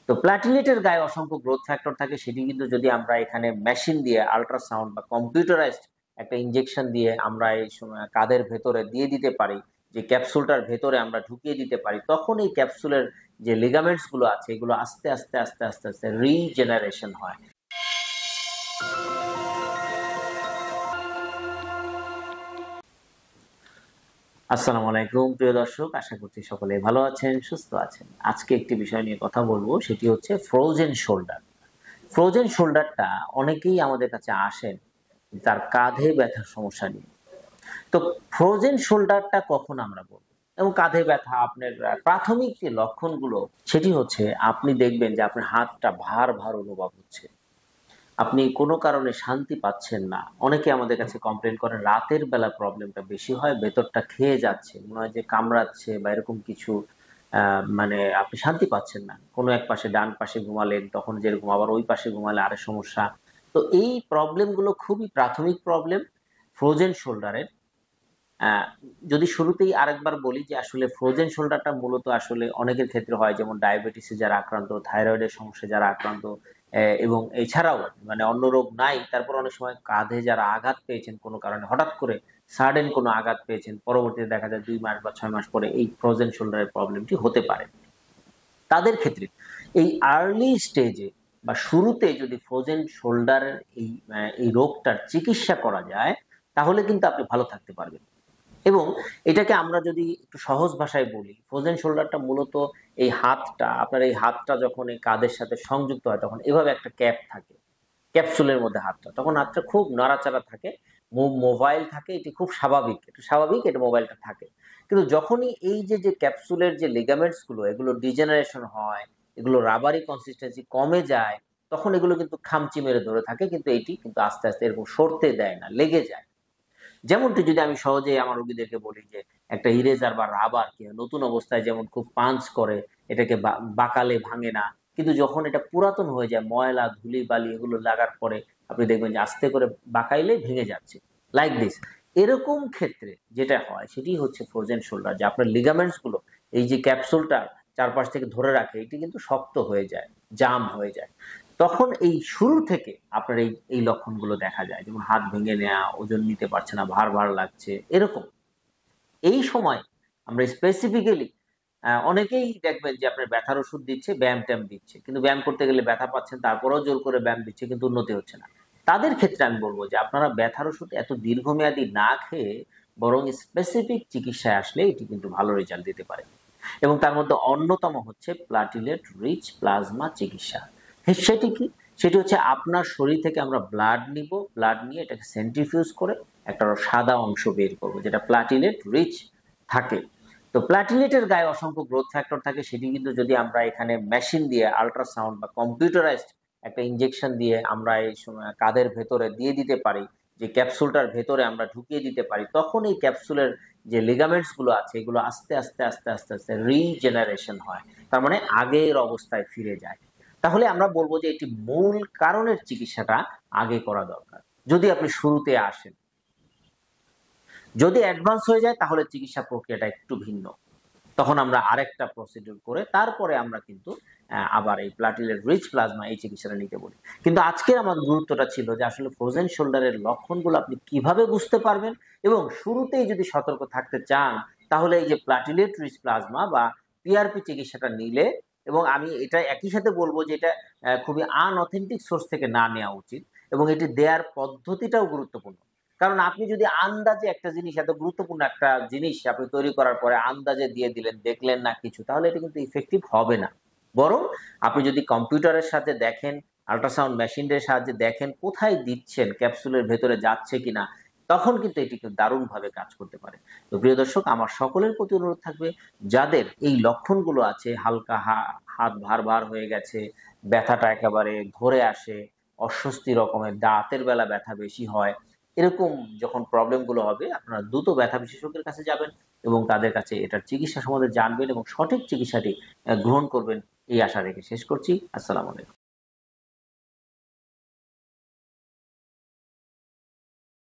তো প্ল্যাটিলেটের গায়ে অসংখ্য গ্রোথ ফ্যাক্টর থাকে, সেটি কিন্তু যদি আমরা এখানে মেশিন দিয়ে আল্ট্রাসাউন্ড বা কম্পিউটারাইজড একটা ইনজেকশন দিয়ে আমরা এই কাদের ভেতরে দিয়ে দিতে পারি, যে ক্যাপসুলটার ভেতরে আমরা ঢুকিয়ে দিতে পারি, তখন এই ক্যাপসুলের যে লিগামেন্টস গুলো আছে এগুলো আস্তে আস্তে আস্তে আস্তে আস্তে রিজেনারেশন হয়। আসসালামু আলাইকুম প্রিয় দর্শক, আশা করছি সকলে ভালো আছেন, সুস্থ আছেন। আজকে একটি বিষয় নিয়ে কথা বলবো, সেটি হচ্ছে ফ্রোজেন শোল্ডার। ফ্রোজেন শোল্ডারটা অনেকেই আমাদের কাছে আসেন তার কাঁধে ব্যথার সমস্যা নিয়ে। তো ফ্রোজেন শোল্ডারটা কখন আমরা বলবো এবং কাঁধে ব্যথা আপনার প্রাথমিক যে লক্ষণগুলো সেটি হচ্ছে আপনি দেখবেন যে আপনার হাতটা ভার ভার অনুভব হচ্ছে, আপনি কোনো কারণে শান্তি পাচ্ছেন না। অনেকে আমাদের কাছে কমপ্লেন করেন রাতের বেলা প্রবলেমটা বেশি হয়, ভেতরটা খেয়ে যাচ্ছে, মনে হয় যে কামড়াচ্ছে বা এরকম কিছু। মানে আপনি শান্তি পাচ্ছেন না, কোনো এক পাশে ডান পাশে ঘুমালেন তখন যেরকম, আবার ওই পাশে ঘুমালে আরেক সমস্যা। তো এই প্রবলেমগুলো খুবই প্রাথমিক প্রবলেম ফ্রোজেন শোল্ডারের। আহ, যদি শুরুতেই আরেকবার বলি যে আসলে ফ্রোজেন শোল্ডারটা মূলত আসলে অনেকের ক্ষেত্রে হয়, যেমন ডায়াবেটিসে যারা আক্রান্ত, থাইরয়েডের সমস্যা যারা আক্রান্ত, এবং এছাড়াও মানে অন্য রোগ নাই, তারপর অনেক সময় কাঁধে যারা আঘাত পেয়েছেন কোনো কারণে, হঠাৎ করে সাডেন কোনো আঘাত পেয়েছেন, পরবর্তীতে দেখা যায় 2 মাস বা 6 মাস পরে এই ফ্রোজেন শোল্ডারের প্রবলেমটি হতে পারে। তাদের ক্ষেত্রে এই আর্লি স্টেজে বা শুরুতে যদি ফ্রোজেন শোল্ডারের এই রোগটার চিকিৎসা করা যায়, তাহলে কিন্তু আপনি ভালো থাকতে পারবেন। এবং এটাকে আমরা যদি একটু সহজ ভাষায় বলি, ফ্রোজেন শোল্ডারটা মূলত এই হাতটা, আপনার এই হাতটা যখন এই কাঁধের সাথে সংযুক্ত হয় তখন এভাবে একটা ক্যাপ থাকে, ক্যাপসুলের মধ্যে হাতটা, তখন হাতটা খুব নাড়াচাড়া থাকে, মোবাইল থাকে, এটি খুব স্বাভাবিক, একটু স্বাভাবিক এটা মোবাইলটা থাকে। কিন্তু যখনই এই যে যে ক্যাপসুলের যে লিগামেন্টস গুলো এগুলো ডিজেনারেশন হয়, এগুলো রাবারি কনসিস্টেন্সি কমে যায়, তখন এগুলো কিন্তু খামচি মেরে ধরে থাকে, কিন্তু এটি কিন্তু আস্তে আস্তে এরকম সরতে দেয় না, লেগে যায়। যেমনটি যদি আমি সহজে আমার রোগীদেরকে বলি যে একটা ইরেজার বা রাবার কি হয়, নতুন অবস্থায় যেমন খুব পাঞ্চ করে, এটাকে বাকালে ভাঙে না, কিন্তু যখন এটা পুরাতন হয়ে যায়, ময়লা ধুলি বালি এগুলো লাগার পরে আপনি দেখবেন যে আস্তে করে বাকাইলে ভেঙে যাচ্ছে, লাইক দিস। এরকম ক্ষেত্রে যেটা হয় সেটি হচ্ছে ফ্রোজেন শোল্ডার, যে আপনার লিগামেন্টস গুলো এই যে ক্যাপসুলটা চারপাশ থেকে ধরে রাখে এটি কিন্তু শক্ত হয়ে যায়, জাম হয়ে যায়। তখন এই শুরু থেকে আপনার এই এই লক্ষণগুলো দেখা যায়, যেমন হাত ভেঙে নেওয়া, ওজন নিতে পারছে না, ভার ভার লাগছে, এরকম। এই সময় আমরা স্পেসিফিক্যালি অনেকেই দেখবেন যে আপনার ব্যথার ওষুধ দিচ্ছে, ব্যায়াম ট্যায়াম দিচ্ছে, কিন্তু ব্যায়াম করতে গেলে ব্যথা পাচ্ছেন, তারপরেও জোর করে ব্যায়াম দিচ্ছে, কিন্তু উন্নতি হচ্ছে না। তাদের ক্ষেত্রে আমি বলবো যে আপনারা ব্যথার ওষুধ এত দীর্ঘমেয়াদী না খেয়ে বরং স্পেসিফিক চিকিৎসায় আসলে এটি কিন্তু ভালো রেজাল্ট দিতে পারে। এবং তার মধ্যে অন্যতম হচ্ছে প্লাটিলেট রিচ প্লাজমা চিকিৎসা। সেটি কি? সেটি হচ্ছে আপনার শরীর থেকে আমরা ব্লাড নিব, ব্লাড নিয়ে এটাকে সেন্ট্রিফিউজ করে একটা সাদা অংশ বের করবো যেটা প্লাটিলেট রিচ থাকে। তো প্লাটিলেটের গায়ে অসংখ্য গ্রোথ ফ্যাক্টর থাকে, সেটি কিন্তু যদি আমরা এখানে মেশিন দিয়ে আল্ট্রাসাউন্ড বা কম্পিউটারাইজড একটা ইনজেকশন দিয়ে আমরা এই কাদের ভেতরে দিয়ে দিতে পারি, যে ক্যাপসুলটার ভেতরে আমরা ঢুকিয়ে দিতে পারি, তখন এই ক্যাপসুলের যে লিগামেন্টস গুলো আছে এগুলো আস্তে আস্তে আস্তে আস্তে আস্তে রিজেনারেশন হয়, তার মানে আগের অবস্থায় ফিরে যায়। তাহলে আমরা বলবো যে এটি মূল কারণের চিকিৎসাটা আগে করা দরকার যদি আপনি শুরুতে আসেন। যদি অ্যাডভান্স হয়ে যায় তাহলে চিকিৎসা প্রক্রিয়াটা একটু ভিন্ন, তখন আমরা আরেকটা প্রসিডিউর করে তারপরে আমরা কিন্তু আবার এই প্লাটিলেট রিচ প্লাজমা এই চিকিৎসাটা নিতে বলি। কিন্তু আজকে আমার গুরুত্বটা ছিল যে আসলে ফ্রোজেন শোল্ডারের লক্ষণগুলো আপনি কিভাবে বুঝতে পারবেন, এবং শুরুতেই যদি সতর্ক থাকতে চান তাহলে এই যে প্লাটিলেট রিচ প্লাজমা বা পিআরপি চিকিৎসাটা নিলে, এবং আমি এটা একই সাথে বলবো যে এটা খুবই আনঅথেন্টিক সোর্স থেকে না নেওয়া উচিত, এবং এটি দেওয়ার পদ্ধতিটাও গুরুত্বপূর্ণ। কারণ আপনি যদি আন্দাজে একটা জিনিস, এত গুরুত্বপূর্ণ একটা জিনিস আপনি তৈরি করার পরে আন্দাজে দিয়ে দিলেন, দেখলেন না কিছু, তাহলে এটা কিন্তু ইফেক্টিভ হবে না। বরং আপনি যদি কম্পিউটারের সাথে দেখেন, আল্ট্রাসাউন্ড মেশিনের সাহায্যে দেখেন কোথায় দিচ্ছেন, ক্যাপসুলের ভেতরে যাচ্ছে কিনা, তখন কিন্তু এটি কিন্তু দারুণভাবে কাজ করতে পারে। তো প্রিয় দর্শক, আমার সকলের প্রতি অনুরোধ থাকবে, যাদের এই লক্ষণগুলো আছে, হালকা হাত ভার ভার হয়ে গেছে, ব্যথাটা একেবারে ধরে আসে, অস্বস্তি রকমের, দাঁতের বেলা ব্যথা বেশি হয়, এরকম যখন প্রবলেম গুলো হবে আপনারা দ্রুত ব্যথা বিশেষজ্ঞের কাছে যাবেন এবং তাদের কাছে এটার চিকিৎসা সম্বন্ধে জানবেন এবং সঠিক চিকিৎসাটি গ্রহণ করবেন, এই আশা রেখে শেষ করছি। আসসালামু আলাইকুম।